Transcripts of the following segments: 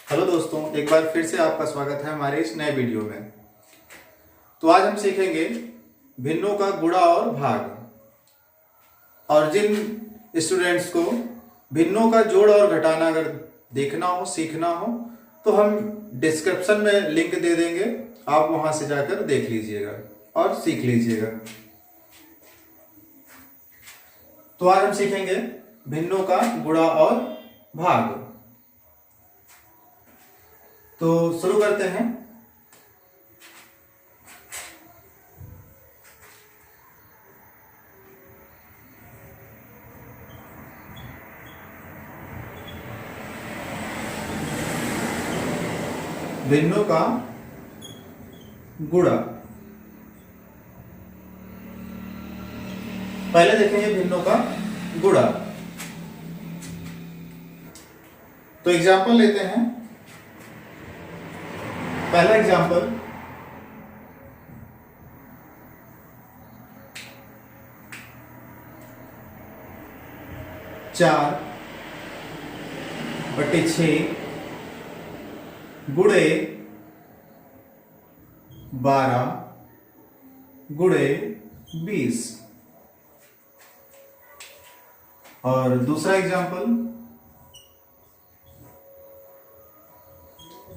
Hello दोस्तों, एक बार फिर से आपका स्वागत है हमारे इस नए वीडियो में। तो आज हम सीखेंगे भिन्नों का गुणा और भाग। और जिन स्टूडेंट्स को भिन्नों का जोड़ और घटाना अगर देखना हो, सीखना हो, तो हम डिस्क्रिप्शन में लिंक दे देंगे, आप वहां से जाकर देख लीजिएगा और सीख लीजिएगा। तो आज हम सीखेंगे भिन्नों का गुणा और भाग। तो शुरू करते हैं। भिन्नों का गुणा। पहले देखेंगे भिन्नों का गुणा। तो एग्जांपल लेते हैं। पहला एग्जांपल, 4/6 गुणे 12 गुणे 20। और दूसरा एग्जांपल,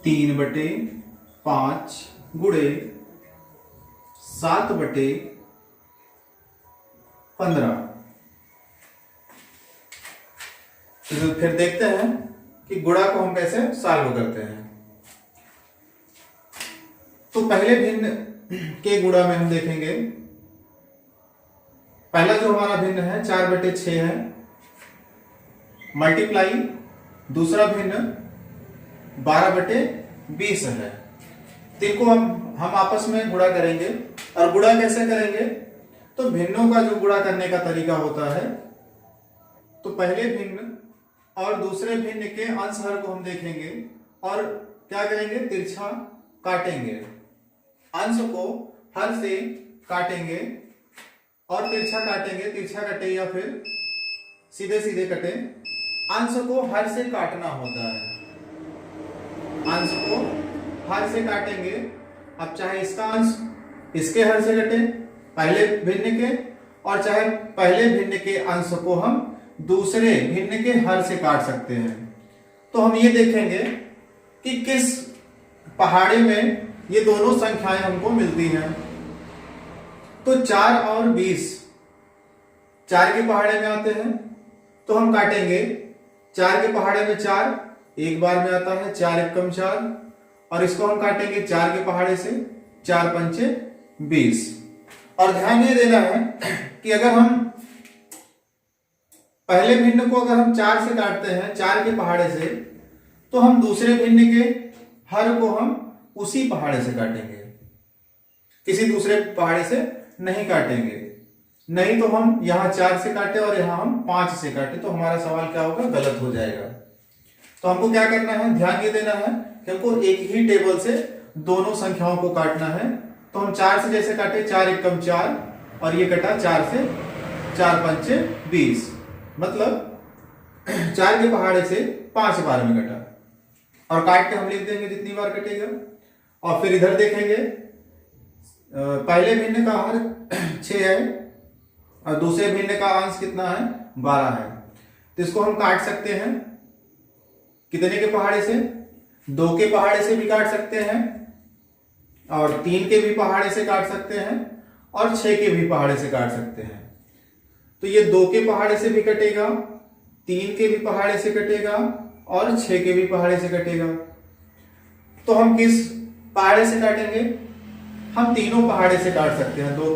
3/5 गुणे 7/15। तो फिर देखते हैं कि गुणा को हम कैसे सॉल्व करते हैं। तो पहले भिन्न के गुणा में हम देखेंगे, पहला जो हमारा भिन्न है 4/6 है, मल्टीप्लाई दूसरा भिन्न 12/20 है। तो इनको हम आपस में गुणा करेंगे। और गुणा कैसे करेंगे? तो भिन्नों का जो गुणा करने का तरीका होता है, तो पहले भिन्न और दूसरे भिन्न के अंश हर को हम देखेंगे और क्या करेंगे, तिरछा काटेंगे। अंश को हर से काटेंगे और तिरछा काटेंगे। तिरछा कटे या फिर सीधे सीधे कटे, अंश को हर से काटना होता है। अंश को हर से काटेंगे। अब चाहे इसका अंश इसके हर से कटे पहले भिन्न के, और चाहे पहले भिन्न के अंश को हम दूसरे भिन्न के हर से काट सकते हैं। तो हम ये देखेंगे कि किस पहाड़े में ये दोनों संख्याएं हमको मिलती हैं। तो 4 और 20 4 के पहाड़े में आते हैं, तो हम काटेंगे। 4 के पहाड़े में 4 एक बार में आता है, 4 एकम 4, और इसको हम काटेंगे 4 के पहाड़े से, 4×5 = 20। और ध्यान ये देना है कि अगर हम पहले भिन्न को अगर हम 4 से काटते हैं, 4 के पहाड़े से, तो हम दूसरे भिन्न के हर को हम उसी पहाड़े से काटेंगे, किसी दूसरे पहाड़े से नहीं काटेंगे। नहीं तो हम यहां 4 से काटे और यहां हम 5 से काटे, तो हमारा सवाल क्या होगा, गलत हो जाएगा। तो हमको क्या करना है, ध्यान ये देना है कि हमको एक ही टेबल से दोनों संख्याओं को काटना है। तो हम 4 से जैसे काटे, 4 एकम 4, और ये कटा 4 से, 4×5 = 20, मतलब 4 के पहाड़े से 5 बार में कटा। और काट के हम लिख देंगे जितनी बार कटेगा। और फिर इधर देखेंगे, पहले भिन्न का हर 6 है और दूसरे भिन्न का अंश कितना है, 12 है। तो इसको हम काट सकते हैं कितने के पहाड़े से, 2 के पहाड़े से भी काट सकते हैं, और 3 के भी पहाड़े से काट सकते हैं, और 6 के भी पहाड़े से काट सकते हैं। तो ये 2 के पहाड़े से भी कटेगा, 3 के भी पहाड़े से कटेगा, और 6 के भी पहाड़े से कटेगा। तो हम किस पहाड़े से काटेंगे? हम तीनों पहाड़े से काट सकते हैं। 2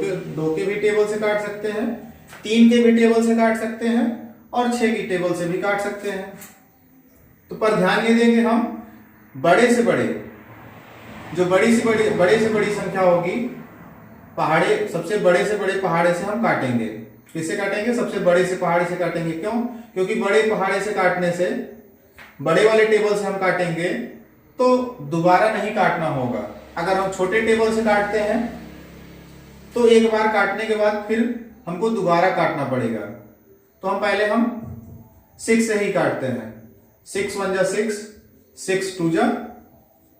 के भी टेबल से काट सकते हैं, 3 के भी टेबल से काट सकते हैं, और 6 की टेबल से भी काट सकते हैं। तो पर ध्यान ये देंगे, हम बड़े से बड़े, जो बड़ी से बड़ी संख्या होगी, पहाड़े सबसे बड़े से बड़े पहाड़े से हम काटेंगे। किससे काटेंगे? सबसे बड़े से पहाड़े से काटेंगे। क्यों? क्योंकि बड़े पहाड़े से काटने से, बड़े वाले टेबल से हम काटेंगे तो दोबारा नहीं काटना होगा। अगर हम छोटे टेबल से काटते हैं तो एक बार काटने के बाद फिर हमको दोबारा काटना पड़ेगा। तो हम 6 से ही काटते हैं। 6 × 1 = 6, 6 2 जा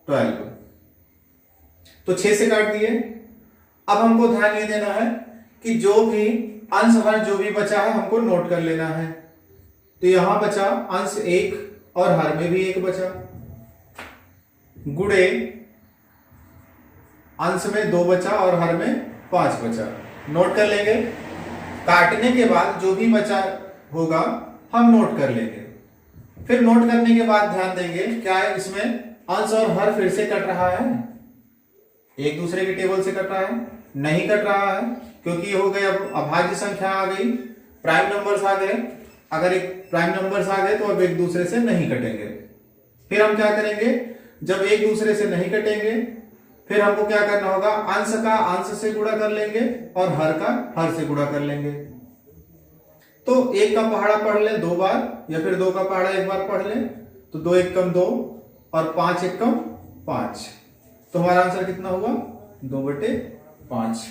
12। तो 6 से काट दिए। अब हमको ध्यान ये देना है कि जो भी अंश हर जो भी बचा है हमको नोट कर लेना है। तो यहां बचा अंश 1 और हर में भी 1 बचा, गुणे अंश में 2 बचा और हर में 5 बचा। नोट कर लेंगे। काटने के बाद जो भी बचा होगा हम नोट कर लेंगे। फिर नोट करने के बाद ध्यान देंगे क्या है इसमें अंश और हर फिर से कट रहा है, एक दूसरे के टेबल से कट रहा है? नहीं कट रहा है, क्योंकि ये हो गई अब अभाज्य संख्या आ गई, प्राइम नंबर्स आ गए। अगर एक प्राइम नंबर्स आ गए तो अब एक दूसरे से नहीं कटेंगे। फिर हम क्या करेंगे, जब एक दूसरे से नहीं कटेंगे फिर हमको क्या करना होगा, अंश का अंश से गुणा कर लेंगे और हर का हर से गुणा कर लेंगे। तो 1 का पहाड़ा पढ़ ले 2 बार या फिर 2 का पहाड़ा 1 बार पढ़ ले, तो 2 एकम 2 और 5 एकम 5। तो हमारा आंसर कितना हुआ, 2/5।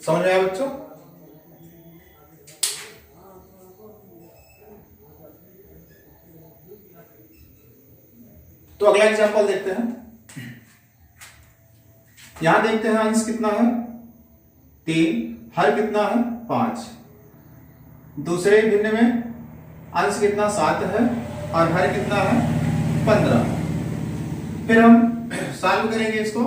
समझ में आया बच्चों? तो अगला एग्जांपल देखते हैं। यहां देखते हैं अंश कितना है 3, हर कितना है 5। दूसरे भिन्न में अंश कितना 7 है और हर कितना है 15। फिर हम सॉल्व करेंगे इसको।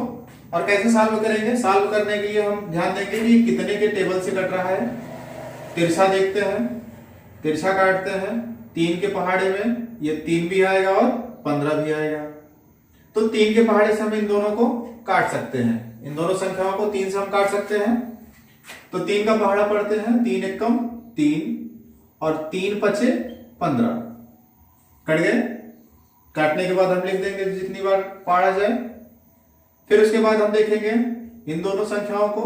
और कैसे सॉल्व करेंगे, सॉल्व करने के लिए हम ध्यान देंगे कि कितने के टेबल से कट रहा है। तिरछा देखते हैं, तिरछा काटते हैं 3 के पहाड़े में, ये 3 भी आएगा और 15 भी आएगा। तो 3 के पहाड़े से हम इन दोनों को काट सकते हैं, इन दोनों संख्याओं को 3 से हम काट सकते हैं। तो 3 का पहाड़ा पढ़ते हैं, 3 एकम 3 और 3 पचे 15 कट गए। काटने के बाद हम लिख देंगे जितनी बार पहाड़ा जाए। फिर उसके बाद हम देखेंगे इन दोनों संख्याओं को,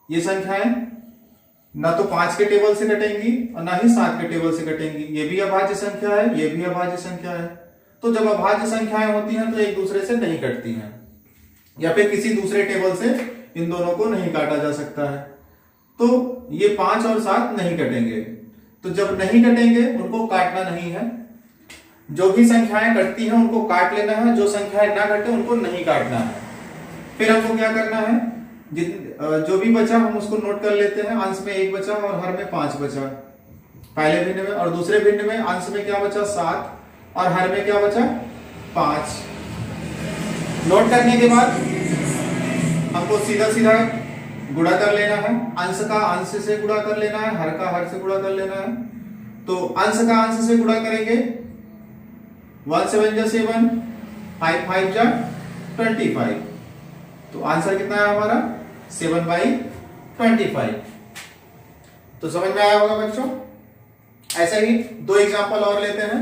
ये संख्याएं ना तो 5 के टेबल से कटेंगी और ना ही 7 के टेबल से कटेंगी। ये भी अभाज्य संख्या है, ये भी अभाज्य संख्या है। तो जब अभाज्य संख्याएं होती हैं तो एक दूसरे से नहीं कटती हैं, या फिर किसी दूसरे टेबल से इन दोनों को नहीं काटा जा सकता है। तो ये 5 और 7 नहीं कटेंगे। तो जब नहीं कटेंगे उनको काटना नहीं है। जो भी संख्याएं कटती हैं उनको काट लेना है, जो संख्याएं ना कटे उनको नहीं काटना है। फिर हमको क्या करना है, जो भी बचा हम उसको नोट कर लेते हैं। अंश में 1 बचा और हर में 5 बचा पहले भिन्न में, और दूसरे भिन्न में अंश में क्या बचा 7 और हर में क्या बचा 5। नोट करने के बाद हमको सीधा सीधा गुणा कर लेना है। अंश का अंश से गुणा कर लेना है, हर का हर से गुणा कर लेना है। तो अंश का अंश से गुणा करेंगे, 1 7 जा 7, 5 5 जा 25। तो आंसर कितना है हमारा 7/25। तो समझ में आया होगा बच्चों। ऐसे ही 2 एग्जांपल और लेते हैं।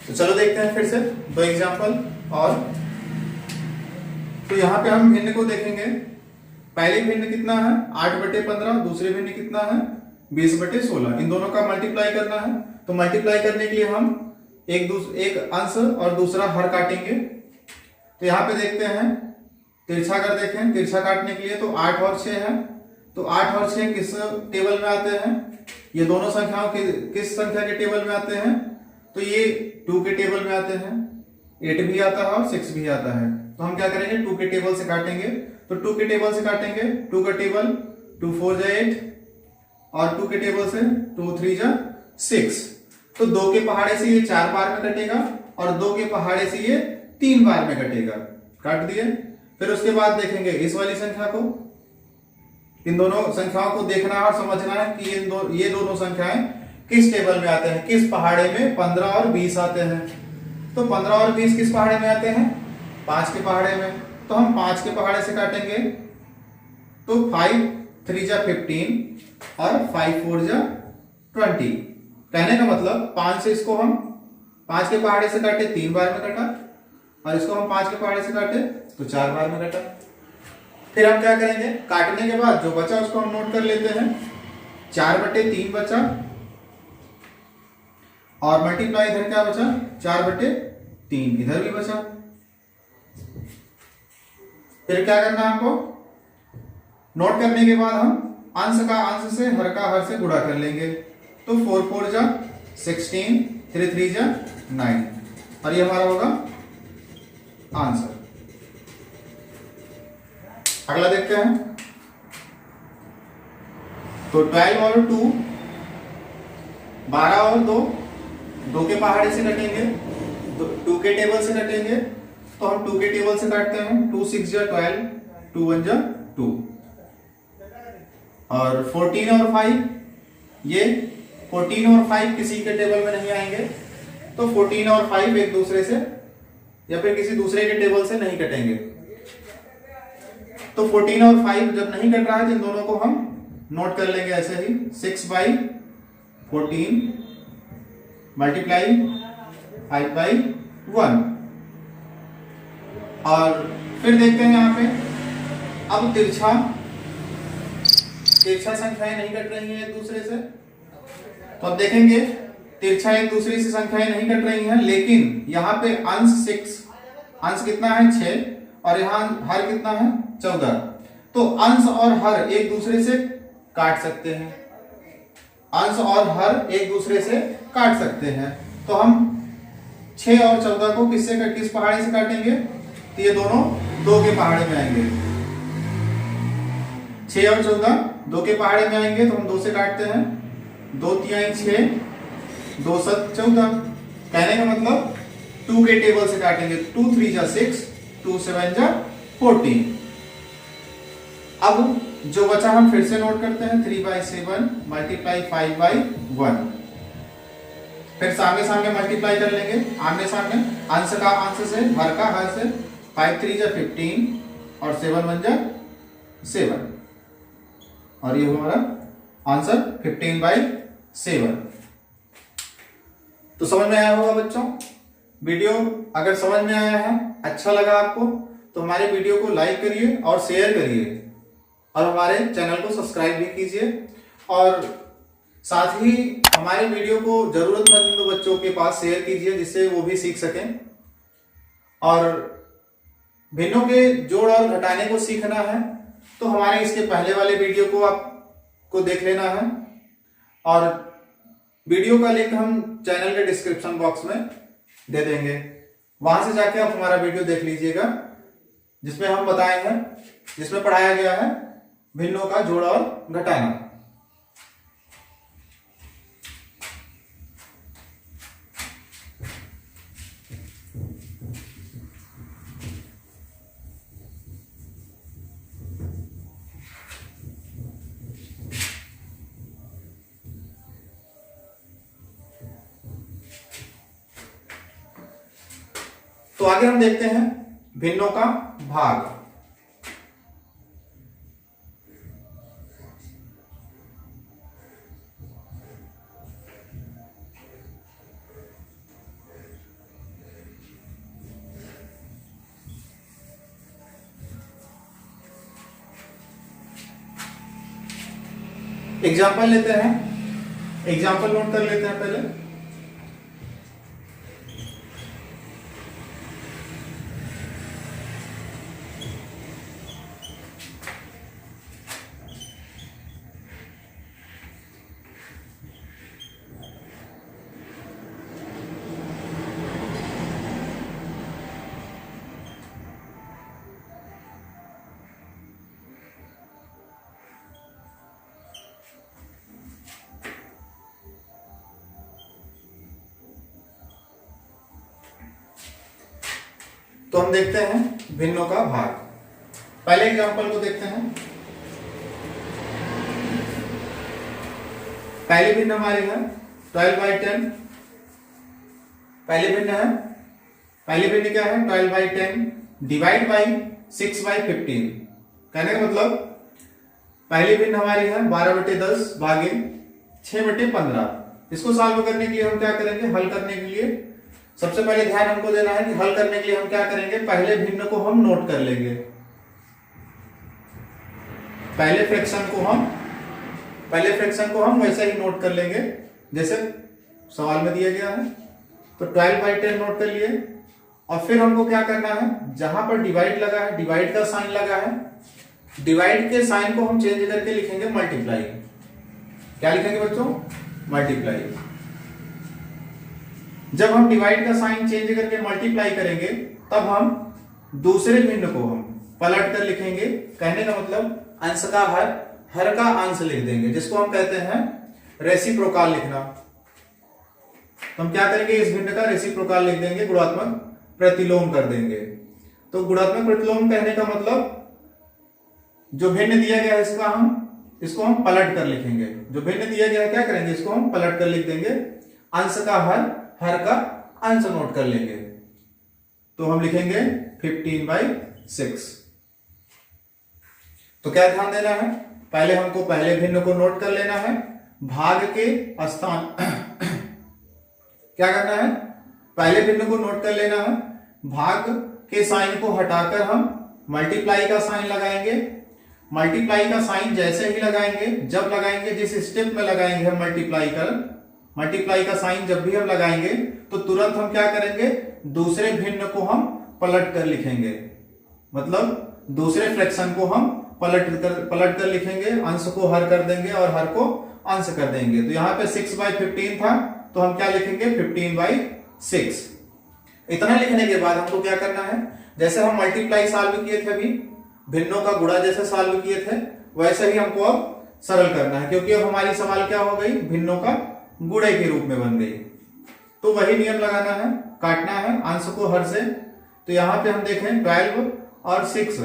तो चलो देखते हैं फिर से 2 एग्जांपल और। तो यहां पे हम भिन्न को देखेंगे। पहले भिन्न कितना है 8/15, दूसरे भिन्न कितना है 20/16। इन दोनों का मल्टीप्लाई करना है। तो मल्टीप्लाई करने के लिए हम एक अंश और दूसरा हर काटेंगे। तो यहां पे देखते हैं, तिरछा कर देखें, तिरछा काटने के लिए तो 8 और 6 है। तो 8 और 6 किस टेबल में आते हैं, ये दोनों संख्याओं के किस संख्या के टेबल में आते हैं, तो ये 2 के टेबल में आते हैं। 8 भी आता है और 6 भी आता है। तो हम क्या करेंगे 2 के टेबल से काटेंगे। तो 2 के टेबल से काटेंगे, 2 का टेबल 2 4 जा 8 और 2 के टेबल से 2 3 जा 6। तो 2 के पहाड़े से ये 4 बार में कटेगा और 2 के पहाड़े से ये 3 बार में कटेगा। काट दिए। फिर उसके बाद देखेंगे इस वाली संख्या को, इन दोनों संख्याओं को देखना है और समझना है कि ये दोनों संख्याएं किस टेबल में आते हैं, किस पहाड़े में 15 और 20 आते हैं। तो 15 और 20 किस पहाड़े में आते हैं 5 के पहाड़े में। तो हम 5 के पहाड़े से काटेंगे। तो 5 3 जा 15 और 5 4 जा 20। कहने का मतलब 5 से इसको हम 5 के पहाड़े से काटे 3 बार में कटा, और इसको हम 5 के पहाड़े से काटे तो 4 बार में कटा। फिर हम क्या करेंगे, काटने के बाद जो बचा उसको हम नोट कर लेते हैं। 4/3 बचा, और मल्टीप्लाई इधर क्या बचा, 4/3 इधर भी बचा। फिर क्या करना है आपको, नोट करने के बाद हम अंश का अंश से, हर का हर से गुणा कर लेंगे। तो 4 4 जा 16, 3 3 जा 9, और ये हमारा होगा आंसर। अगला देखते हैं। तो 12 और 2, 12 और 2, 2 के पहाड़े से कटेंगे, 2 के टेबल से कटेंगे। तो हम 2 के टेबल से काटते हैं। 2 6 जा 12, 2 1 जा 2, और 14 और 5, ये 14 और 5 किसी के टेबल में नहीं आएंगे, तो 14 और 5 एक दूसरे से या फिर किसी दूसरे के टेबल से नहीं कटेंगे। तो 14 और 5 जब नहीं कट रहा है तो इन दोनों को हम नोट कर लेंगे ऐसे ही। 6/14 मल्टीप्लाई 5/1। और फिर देखते हैं यहाँ पे, अब तिरछा संख्याएं नहीं कट रही हैं एक दूसरे से। तो अब देखेंगे तिरछा एक दूसरे से संख्याएं नहीं कट रही हैं, लेकिन यहाँ पे अंश 6, अंश कितना है 6, और यहाँ हर कितना है 14। तो अंश और हर एक दूसरे से काट सकते हैं, अंश और हर एक दूसरे से काट सकते हैं। तो हम 6 और 14 को किस पहाड़े से काटेंगे, तो ये दोनों 2 के पहाड़े में आएंगे। 6 और 14 2 के पहाड़े में आएंगे, तो हम 2 से काटते हैं। 2 3 6, 2 7 14। कहने का मतलब 2 के टेबल से काटेंगे। 2 3 जा 6, 2 7 जा 14। अब जो बचा हम फिर से नोट करते हैं। 3/7 मल्टीप्लाई 5/1। फिर सामने सामने मल्टीप्लाई कर लेंगे, आमने सामने, अंश का अंश से, हर का हर से। 5 3 जा 15, और 7 1 जा 7, और ये हमारा आंसर 15/7। तो समझ में आया होगा बच्चों। वीडियो अगर समझ में आया है, अच्छा लगा आपको, तो हमारे वीडियो को लाइक करिए और शेयर करिए, और हमारे चैनल को सब्सक्राइब भी कीजिए। और साथ ही हमारे वीडियो को जरूरतमंद बच्चों के पास शेयर कीजिए, जिससे वो भी सीख सकें। और भिन्नों के जोड़ और घटाने को सीखना है तो हमारे इसके पहले वाले वीडियो को आपको देख लेना है, और वीडियो का लिंक हम चैनल के डिस्क्रिप्शन बॉक्स में दे देंगे। वहां से जाके आप हमारा वीडियो देख लीजिएगा, जिसमें हम बताए हैं, जिसमें पढ़ाया गया है भिन्नों का जोड़ और घटाना। तो आगे हम देखते हैं भिन्नों का भाग। एग्जाम्पल लेते हैं, एग्जाम्पल नोट कर लेते हैं पहले। तो हम देखते हैं भिन्नों का भाग। पहले एग्जांपल को देखते हैं। पहली भिन्न हमारी है 12/10। पहली भिन्न है, पहली भिन्न क्या है 12/10 डिवाइड बाई 6/15। कहने का मतलब पहली भिन्न हमारी है 12/10 भागे 6/15। इसको सॉल्व करने के लिए हम क्या करेंगे, हल करने के लिए सबसे पहले ध्यान हमको देना है कि हल करने के लिए हम क्या करेंगे, पहले भिन्न को हम नोट कर लेंगे। पहले फ्रैक्शन को हम वैसे ही नोट कर लेंगे जैसे सवाल में दिया गया है। तो 12/10 नोट कर लिए और फिर हमको क्या करना है, जहां पर डिवाइड लगा है, डिवाइड का साइन लगा है, डिवाइड के साइन को हम चेंज करके लिखेंगे मल्टीप्लाई। क्या लिखेंगे बच्चों, मल्टीप्लाई। जब हम डिवाइड का साइन चेंज करके मल्टीप्लाई करेंगे तब हम दूसरे भिन्न को हम पलट कर लिखेंगे। कहने का मतलब अंश का हर का अंश लिख देंगे, जिसको हम कहते हैं रेसिप्रोकाल लिखना। तो हम क्या करेंगे, इस भिन्न का रेसिप्रोकाल लिख देंगे, गुणात्मक प्रतिलोम कर देंगे। तो गुणात्मक प्रतिलोम कहने का मतलब जो भिन्न दिया गया है इसको हम पलट कर लिखेंगे। जो भिन्न दिया गया है क्या करेंगे, इसको हम पलट कर लिख देंगे। अंश का हर का अंश नोट कर लेंगे। तो हम लिखेंगे 15/6। तो क्या ध्यान देना है, पहले हमको पहले भिन्न को नोट कर लेना है, भाग के स्थान क्या करना है, पहले भिन्न को नोट कर लेना है, भाग के साइन को हटाकर हम मल्टीप्लाई का साइन लगाएंगे। मल्टीप्लाई का साइन जैसे ही लगाएंगे, जब लगाएंगे, जिस स्टेप में लगाएंगे हम मल्टीप्लाई का साइन जब भी हम लगाएंगे तो तुरंत हम क्या करेंगे, दूसरे भिन्न को हम पलट कर लिखेंगे। मतलब दूसरे फ्रैक्शन को हम पलट कर लिखेंगे, अंश को हर कर देंगे और हर को अंश कर देंगे। तो यहाँ पे 6/15 था तो हम क्या लिखेंगे, 15/6। इतना लिखने के बाद हमको क्या करना है, जैसे हम मल्टीप्लाई सॉल्व किए थे अभी, भिन्नों का गुणा जैसे सॉल्व किए थे वैसे ही हमको अब सरल करना है, क्योंकि अब हमारी सवाल क्या हो गई, भिन्नों का गुणे के रूप में बन गई। तो वही नियम लगाना है, काटना है अंश को हर से। तो यहाँ पे हम देखें 12 और 6,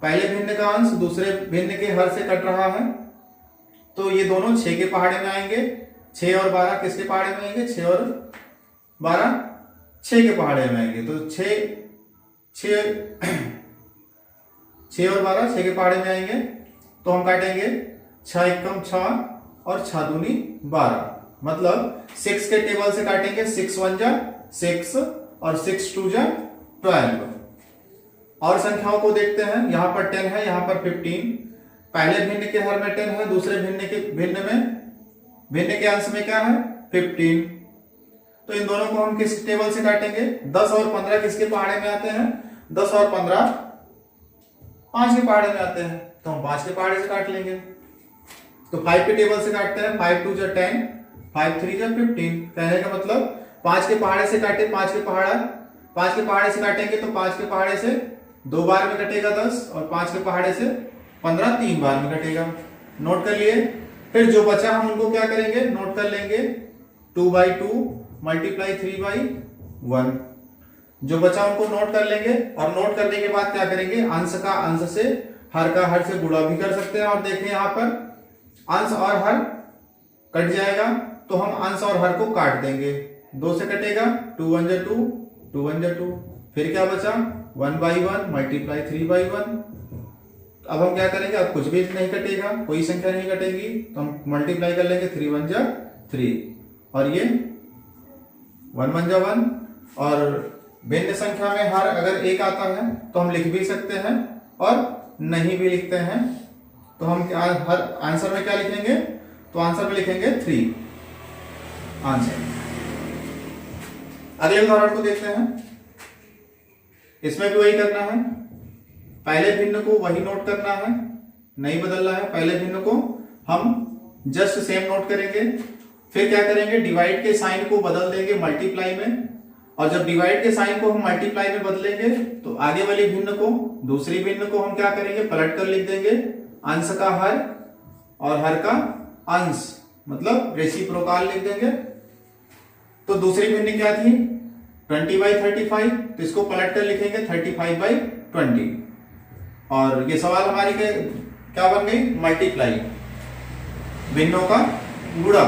पहले भिन्न का अंश दूसरे भिन्न के हर से कट रहा है, तो ये दोनों 6 के पहाड़े में आएंगे। 6 और 12 किसके पहाड़े में आएंगे, 6 और 12 6 के पहाड़े में आएंगे। तो 6 और 12 6 के पहाड़े में आएंगे। तो हम काटेंगे 6 एकम 6 और 6 दूनी 12, मतलब 6 के टेबल से काटेंगे, 6 1 जा 6 और 6 2 जा 12। और संख्याओं को देखते हैं, यहां पर 10 है, यहां पर 15। पहले भिन्न के हर में 10 है, दूसरे भिन्न के अंश में क्या है, 15। तो इन दोनों को हम किस टेबल से काटेंगे, 10 और 15 किसके पहाड़े में आते हैं, 10 और 15 5 के पहाड़े में आते हैं, तो हम 5 के पहाड़े से काट लेंगे। तो 5 के टेबल से काटते हैं, 5 2 जा 10, 5 3 जा 15। कहने का मतलब 5 के पहाड़े से काटे, 5 के पहाड़े से काटेंगे तो 5 के पहाड़े से 2 बार में कटेगा 10 और 5 के पहाड़े से 15 3 बार में कटेगा। नोट कर लिए। फिर जो बचा हम उनको क्या करेंगे, नोट कर लेंगे, 2/2 मल्टीप्लाई 3/1। जो बचा उनको नोट कर लेंगे और नोट करने के बाद क्या करेंगे, अंश का अंश से, हर का हर से गुणा भी कर सकते हैं। और देखें यहाँ पर अंश और हर कट जाएगा तो हम अंश और हर को काट देंगे, 2 से कटेगा, 2 1 जा 2, 2 1 जा 2। फिर क्या बचा, 1/1 मल्टीप्लाई 3/1। अब हम क्या करेंगे, अब कुछ भी नहीं कटेगा, कोई संख्या नहीं कटेगी, तो हम मल्टीप्लाई कर लेंगे, 3 1 जा 3 और ये 1 1 जा 1। और भिन्न संख्या में हर अगर एक आता है तो हम लिख भी सकते हैं और नहीं भी लिखते हैं। तो हम क्या हर आंसर में क्या लिखेंगे, तो आंसर में लिखेंगे 3 आंसर। अगले उदाहरण को देखते हैं। इसमें भी वही करना है, पहले भिन्न को वही नोट करना है, नहीं बदलना है। पहले भिन्न को हम जस्ट सेम नोट करेंगे। फिर क्या करेंगे, डिवाइड के साइन को बदल देंगे मल्टीप्लाई में। और जब डिवाइड के साइन को हम मल्टीप्लाई में बदलेंगे तो आगे वाली भिन्न को, दूसरी भिन्न को हम क्या करेंगे, पलट कर लिख देंगे, अंश का हर और हर का अंश, मतलब रेसिप्रोकाल लिख देंगे। तो दूसरी भिन्न क्या थी, 20/35, तो इसको पलट कर लिखेंगे 35/20। और ये सवाल हमारी क्या बन गई, मल्टीप्लाई, भिन्नों का गुणा।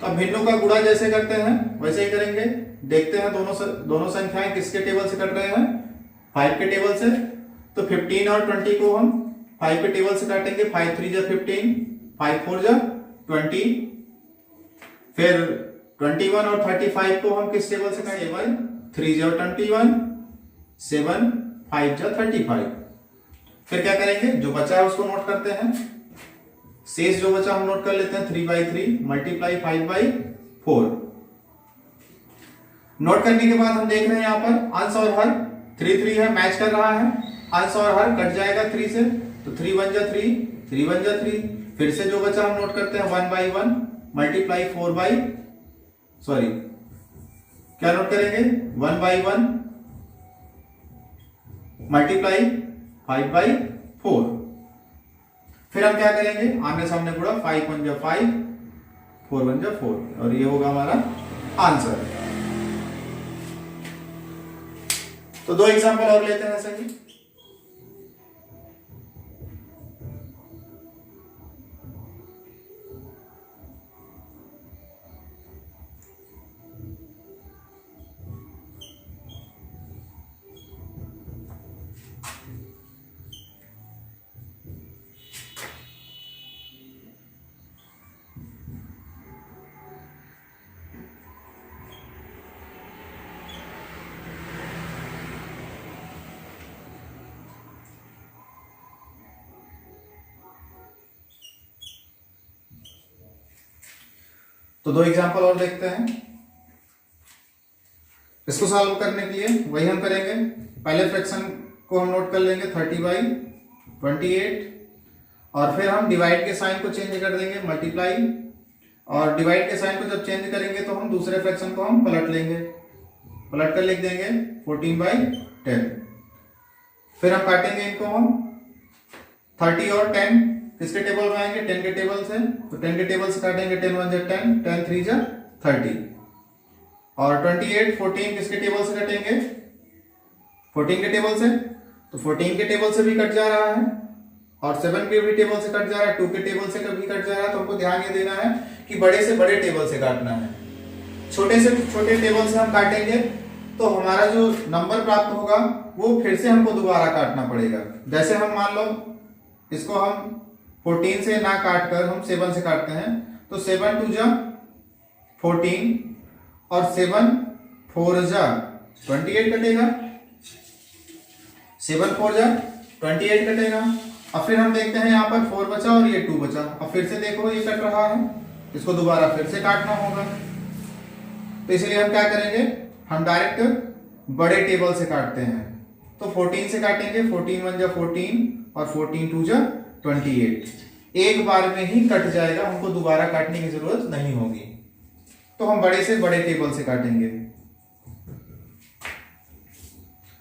तो अब भिन्नों का गुणा जैसे करते हैं वैसे ही करेंगे। देखते हैं दोनों संख्याएं किसके टेबल से कट रहे हैं, 5 के टेबल से। तो 15 और 20 को हम 5 के टेबल से काटेंगे, 5 3 जा 15, 5 4 जा 20, फिर 21 और 35 को हम किस टेबल से करेंगे? 7 3 जा 21, 7 5 जा 35। फिर क्या करेंगे? जो बचा है उसको नोट करते हैं। शेष जो बचा हम नोट कर लेते हैं 3/3 मल्टीप्लाई 5/4। नोट करने के बाद हम देख रहे हैं यहाँ पर अंश और हर 3 है, मैच कर रहा है। अंश और हर कट जाएगा 3 से, तो 3 1 जा 3, 3 1 जा 3। फिर से जो बचा हम नोट करते हैं 1/1 मल्टीप्लाई 4 क्या नोट करेंगे? 1/1 मल्टीप्लाई 5/4। फिर हम क्या करेंगे? आमने सामने गुणा 5 1 जा 5, 4 1 जा 4, और ये होगा हमारा आंसर। तो 2 एग्जांपल और लेते हैं ऐसे ही। तो 2 एग्जांपल और देखते हैं। इसको सॉल्व करने के लिए वही हम करेंगे। पहले फ्रैक्शन को हम नोट कर लेंगे 30/28, और फिर हम डिवाइड के साइन को चेंज कर देंगे मल्टीप्लाई, और डिवाइड के साइन को जब चेंज करेंगे तो हम दूसरे फ्रैक्शन को हम पलट लेंगे, पलट कर लिख देंगे 14/10। फिर हम काटेंगे इनको हम 30 और 10 किसके टेबल में आएंगे? 10 के टेबल से, तो 10 के टेबल से काटेंगे 10 1 जा 10, 10 3 जा 30, और 28 14 किसके टेबल से कटेंगे? 14 के टेबल से, तो 14 के टेबल से भी कट जा रहा है, और 7 के भी टेबल से कट जा रहा है, 2 के टेबल से कभी कट जा रहा है। तो हमको ध्यान ये देना है कि बड़े से बड़े टेबल से काटना है। छोटे से छोटे टेबल से हम काटेंगे तो हमारा जो नंबर प्राप्त होगा वो फिर से हमको दोबारा काटना पड़ेगा। जैसे हम मान लो इसको हम 14 से ना काट कर हम 7 से काटते हैं, तो 7 2 जा 14, और 7 4 जा 28 कटेगा, 7 4 जा 28 कटेगा। अब फिर हम देखते हैं यहाँ पर 4 बचा और ये 2 बचा। अब फिर से देखो ये कट रहा है, इसको दोबारा फिर से काटना होगा। तो इसलिए हम क्या करेंगे? हम डायरेक्ट बड़े टेबल से काटते हैं। तो 14 से काटेंगे, 14 1 जा 14, और 14 2 जा 28। एक बार में ही कट जाएगा, हमको दोबारा काटने की जरूरत नहीं होगी। तो हम बड़े से बड़े टेबल से काटेंगे।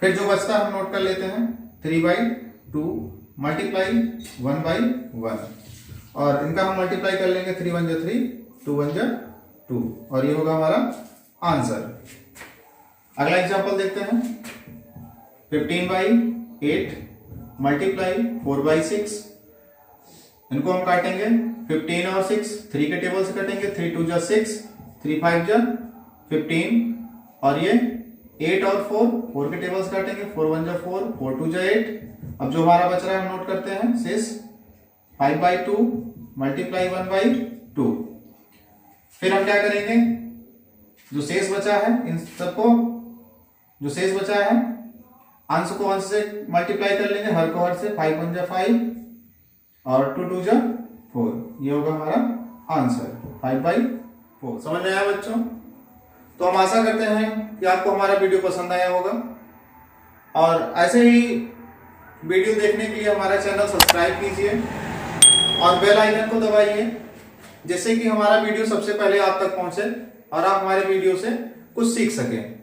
फिर जो बचता हम नोट कर लेते हैं 3/2 मल्टीप्लाई 1/1, और इनका हम मल्टीप्लाई कर लेंगे 3 1 जा 3, 2 1 जा 2, और ये होगा हमारा आंसर। अगला एग्जांपल देखते हैं। 15/8 मल्टीप्लाई 4/6, इनको हम काटेंगे 15 और 6 3 के टेबल से कटेंगे, 3 2 जा 6, 3 5 जा 15, और ये 8 और 4 के टेबल से काटेंगे, 4 1 जा 4, 4 2 जा 8। अब जो हमारा बच रहा है हम नोट करते हैं शेष 5/2 मल्टीप्लाई 1/2। फिर हम क्या करेंगे? जो शेष बचा है इन सबको, जो शेष बचा है अंश को अंश से मल्टीप्लाई कर लेंगे, हर को हर से, 5 1 जा 5, और 2 2 जा 4, ये होगा हमारा आंसर 5/4। समझ में आया बच्चों? तो हम आशा करते हैं कि आपको हमारा वीडियो पसंद आया होगा, और ऐसे ही वीडियो देखने के लिए हमारा चैनल सब्सक्राइब कीजिए और बेल आइकन को दबाइए, जिससे कि हमारा वीडियो सबसे पहले आप तक पहुंचे और आप हमारे वीडियो से कुछ सीख सकें।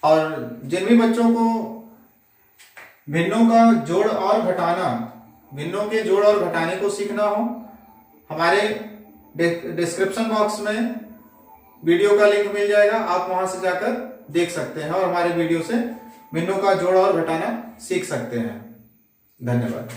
और जिन भी बच्चों को भिन्नों का जोड़ और घटाना, भिन्नों के जोड़ और घटाने को सीखना हो, हमारे डिस्क्रिप्शन बॉक्स में वीडियो का लिंक मिल जाएगा, आप वहां से जाकर देख सकते हैं और हमारे वीडियो से भिन्नों का जोड़ और घटाना सीख सकते हैं। धन्यवाद।